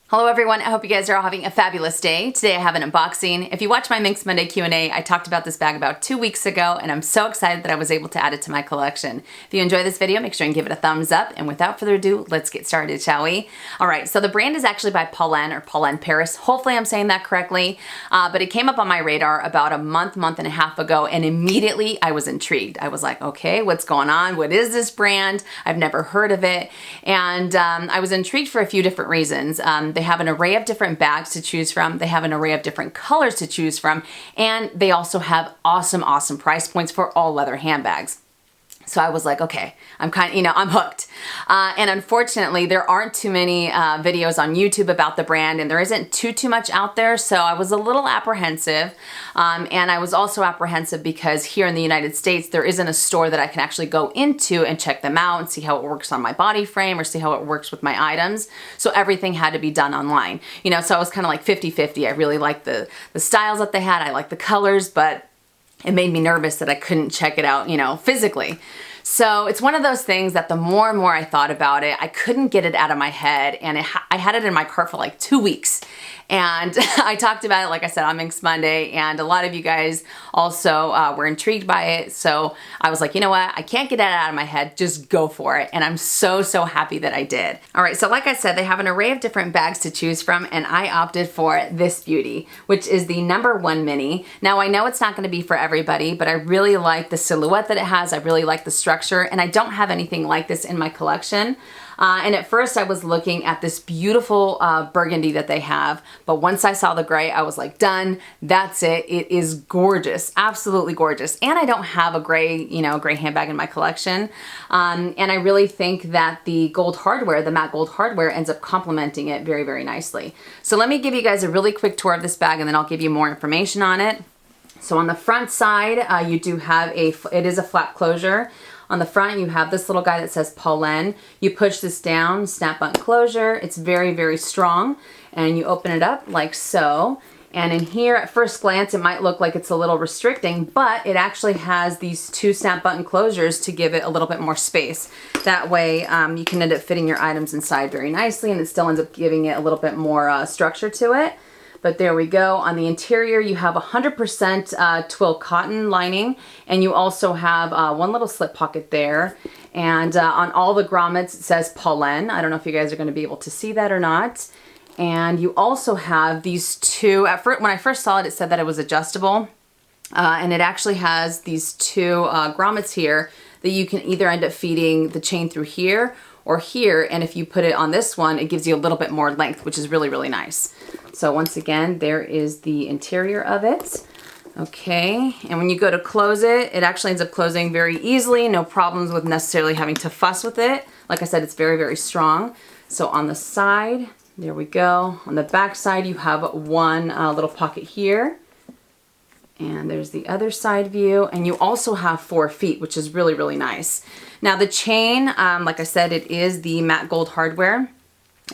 Hello everyone, I hope you guys are all having a fabulous day. Today I have an unboxing. If you watch my Minks Monday Q&A, I talked about this bag about 2 weeks ago and I'm so excited that I was able to add it to my collection. If you enjoy this video, make sure and give it a thumbs up, and without further ado, let's get started, shall we? Alright, so the brand is actually by Polene, or Polene Paris. Hopefully I'm saying that correctly, but it came up on my radar about a month and a half ago, and immediately I was intrigued. I was like, okay, what's going on? What is this brand? I've never heard of it, and I was intrigued for a few different reasons. They have an array of different bags to choose from. They have an array of different colors to choose from. And they also have awesome price points for all leather handbags. So I was like, okay, I'm I'm hooked. And unfortunately, there aren't too many videos on YouTube about the brand, and there isn't too much out there. So I was a little apprehensive. And I was also apprehensive because here in the United States, there isn't a store that I can actually go into and check them out and see how it works on my body frame or see how it works with my items. So everything had to be done online. So I was kind of like 50-50. I really liked the styles that they had. I liked the colors, but it made me nervous that I couldn't check it out, physically. So it's one of those things that the more and more I thought about it, I couldn't get it out of my head, and I had it in my cart for like 2 weeks. And I talked about it, like I said, on Minks Monday, and a lot of you guys also were intrigued by it. So I was like, you know what? I can't get it out of my head. Just go for it. And I'm so happy that I did. All right, so like I said, they have an array of different bags to choose from, and I opted for this beauty, which is the #1 mini. Now, I know it's not gonna be for everybody, but I really like the silhouette that it has. I really like the structure, and I don't have anything like this in my collection. And at first I was looking at this beautiful burgundy that they have, but once I saw the gray, I was like, done, that's it. It is gorgeous, absolutely gorgeous. And I don't have a gray, gray handbag in my collection. And I really think that the gold hardware, the matte gold hardware, ends up complementing it very nicely. So let me give you guys a really quick tour of this bag, and then I'll give you more information on it. So on the front side, you do have it is a flap closure. On the front, you have this little guy that says Polene. You push this down, snap button closure. It's very strong. And you open it up like so. And in here, at first glance, it might look like it's a little restricting, but it actually has these 2 snap button closures to give it a little bit more space. That way, you can end up fitting your items inside very nicely, and it still ends up giving it a little bit more structure to it. But there we go. On the interior, you have 100% twill cotton lining, and you also have one little slip pocket there. And on all the grommets, it says Polene. I don't know if you guys are going to be able to see that or not. And you also have these 2. When I first saw it, it said that it was adjustable. And it actually has these 2 grommets here that you can either end up feeding the chain through here or here, and if you put it on this one, it gives you a little bit more length, which is really nice. So once again, there is the interior of it. Okay, and when you go to close it, it actually ends up closing very easily, no problems with necessarily having to fuss with it. Like I said, it's very strong. So on the side, there we go. On the back side, you have one little pocket here. And there's the other side view, and you also have 4 feet, which is really nice. Now the chain, like I said, it is the matte gold hardware.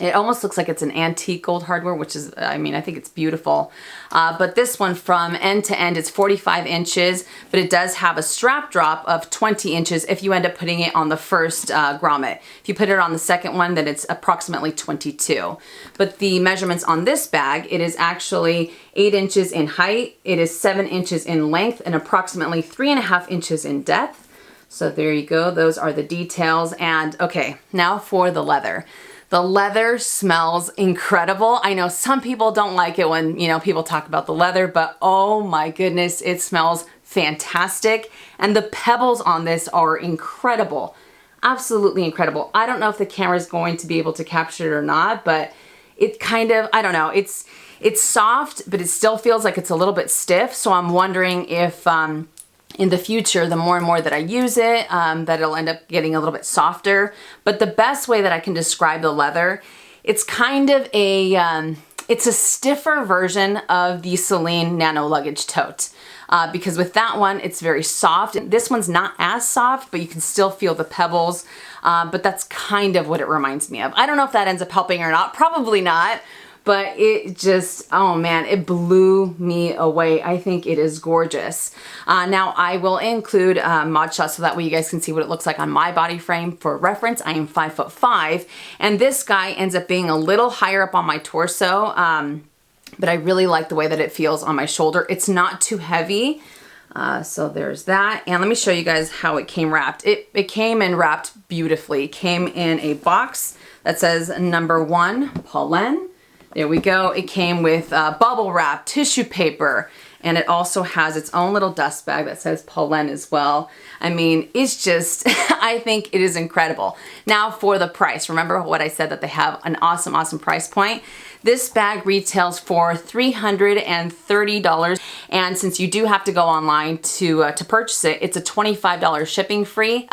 It almost looks like it's an antique gold hardware, which is, I think it's beautiful. But this one, from end to end, it's 45 inches, but it does have a strap drop of 20 inches if you end up putting it on the first grommet. If you put it on the second one, then it's approximately 22. But the measurements on this bag, it is actually 8 inches in height, it is 7 inches in length, and approximately 3.5 inches in depth. So there you go, those are the details. And okay, now for the leather. The leather smells incredible. I know some people don't like it when, people talk about the leather, but oh my goodness, it smells fantastic. And the pebbles on this are incredible. Absolutely incredible. I don't know if the camera is going to be able to capture it or not, but it kind of, I don't know, it's soft, but it still feels like it's a little bit stiff. So I'm wondering if, in the future, the more and more that I use it, that it'll end up getting a little bit softer. But the best way that I can describe the leather, it's kind of it's a stiffer version of the Celine Nano Luggage Tote. Because with that one, it's very soft. This one's not as soft, but you can still feel the pebbles. But that's kind of what it reminds me of. I don't know if that ends up helping or not, probably not. but it just, oh man, it blew me away. I think it is gorgeous. Now I will include mod shots so that way you guys can see what it looks like on my body frame. For reference, I am 5'5", and this guy ends up being a little higher up on my torso, but I really like the way that it feels on my shoulder. It's not too heavy. So there's that. And let me show you guys how it came wrapped. It came in wrapped beautifully. It came in a box that says number 1, Polene. There we go. It came with bubble wrap, tissue paper, and it also has its own little dust bag that says Polene as well. I mean, it's just, I think it is incredible. Now for the price, remember what I said, that they have an awesome, awesome price point. This bag retails for $330, and since you do have to go online to purchase it, it's a $25 shipping fee,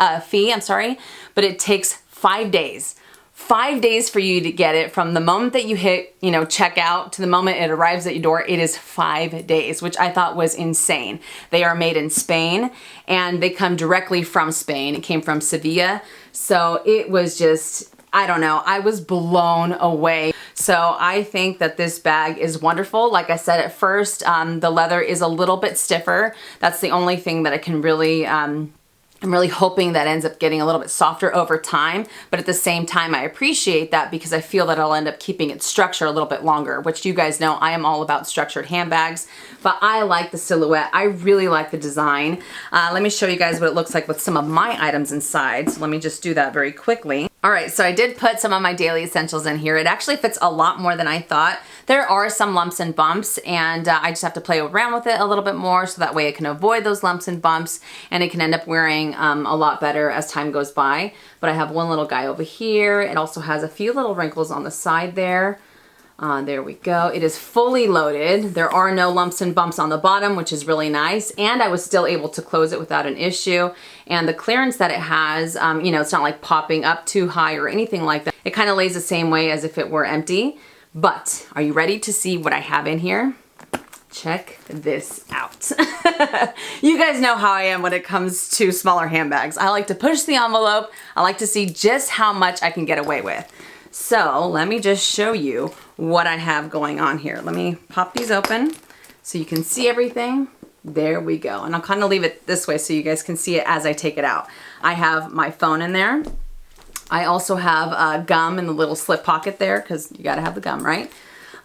but it takes 5 days. 5 days for you to get it from the moment that you hit, checkout to the moment it arrives at your door. It is 5 days, which I thought was insane. They are made in Spain and they come directly from Spain. It came from Sevilla. So it was just, I don't know, I was blown away. So I think that this bag is wonderful. Like I said at first, the leather is a little bit stiffer. That's the only thing that I can really, I'm really hoping that ends up getting a little bit softer over time, but at the same time, I appreciate that because I feel that I'll end up keeping its structure a little bit longer, which you guys know I am all about structured handbags, but I like the silhouette. I really like the design. Let me show you guys what it looks like with some of my items inside. So let me just do that very quickly. All right, so I did put some of my daily essentials in here. It actually fits a lot more than I thought. There are some lumps and bumps, and I just have to play around with it a little bit more so that way I can avoid those lumps and bumps, and it can end up wearing a lot better as time goes by. But I have one little guy over here. It also has a few little wrinkles on the side there. There we go. It is fully loaded. There are no lumps and bumps on the bottom, which is really nice. And I was still able to close it without an issue. And the clearance that it has, it's not like popping up too high or anything like that. It kind of lays the same way as if it were empty. But are you ready to see what I have in here? Check this out. You guys know how I am when it comes to smaller handbags. I like to push the envelope. I like to see just how much I can get away with. So let me just show you what I have going on here. Let me pop these open so you can see everything. There we go. And I'll kind of leave it this way so you guys can see it as I take it out. I have my phone in there. I also have gum in the little slip pocket there because you got to have the gum, right?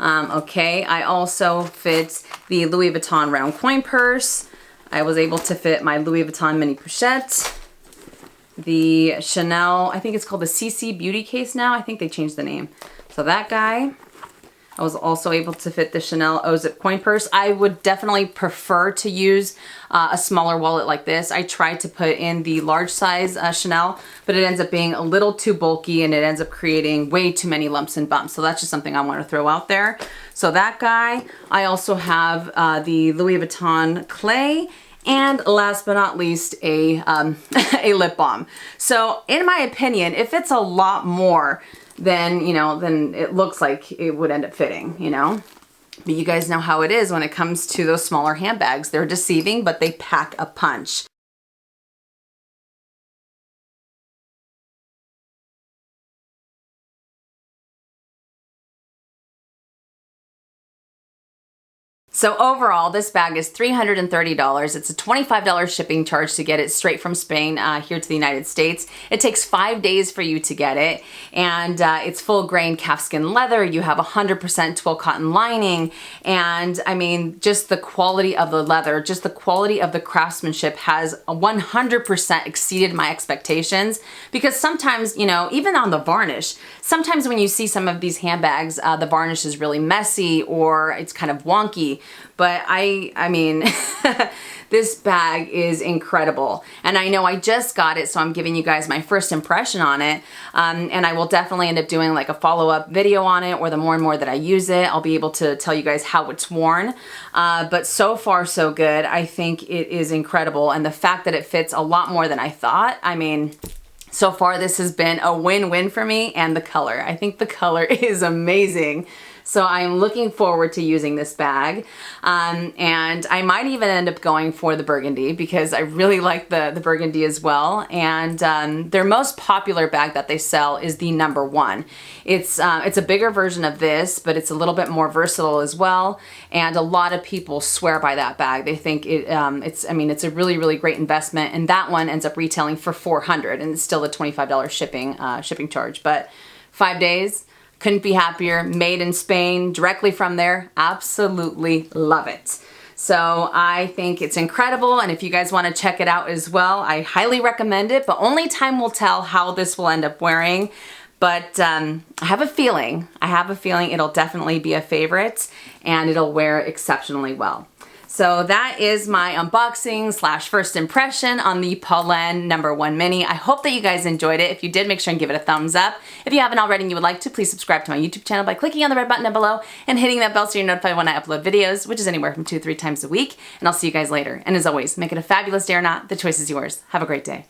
Okay, I also fit the Louis Vuitton round coin purse. I was able to fit my Louis Vuitton mini pochette. The Chanel, I think it's called the CC Beauty case now. I think they changed the name. So that guy. I was also able to fit the Chanel O-Zip coin purse. I would definitely prefer to use a smaller wallet like this. I tried to put in the large size Chanel, but it ends up being a little too bulky and it ends up creating way too many lumps and bumps. So that's just something I want to throw out there. So that guy. I also have the Louis Vuitton clay. And last but not least, a lip balm. So in my opinion, if it's a lot more than, then it looks like it would end up fitting, But you guys know how it is when it comes to those smaller handbags. They're deceiving, but they pack a punch. So overall, this bag is $330. It's a $25 shipping charge to get it straight from Spain here to the United States. It takes 5 days for you to get it, and it's full grain calfskin leather. You have 100% twill cotton lining, and I mean, just the quality of the leather, just the quality of the craftsmanship has 100% exceeded my expectations, because sometimes, even on the varnish, sometimes when you see some of these handbags, the varnish is really messy or it's kind of wonky. But I mean, this bag is incredible. And I know I just got it, so I'm giving you guys my first impression on it. And I will definitely end up doing like a follow-up video on it, or the more and more that I use it, I'll be able to tell you guys how it's worn. But so far, so good. I think it is incredible. And the fact that it fits a lot more than I thought, I mean, so far this has been a win-win for me. And the color, I think the color is amazing. So I'm looking forward to using this bag. And I might even end up going for the burgundy because I really like the burgundy as well. And their most popular bag that they sell is the #1. It's a bigger version of this, but it's a little bit more versatile as well. And a lot of people swear by that bag. They think it's a really, really great investment. And that one ends up retailing for $400, and it's still a $25 shipping charge. But 5 days, couldn't be happier. Made in Spain, directly from there. Absolutely love it. So I think it's incredible, and if you guys want to check it out as well, I highly recommend it, but only time will tell how this will end up wearing. But I have a feeling it'll definitely be a favorite, and it'll wear exceptionally well. So that is my unboxing / first impression on the Polene #1 Mini. I hope that you guys enjoyed it. If you did, make sure and give it a thumbs up. If you haven't already and you would like to, please subscribe to my YouTube channel by clicking on the red button down below and hitting that bell so you're notified when I upload videos, which is anywhere from 2 to 3 times a week. And I'll see you guys later. And as always, make it a fabulous day or not, the choice is yours. Have a great day.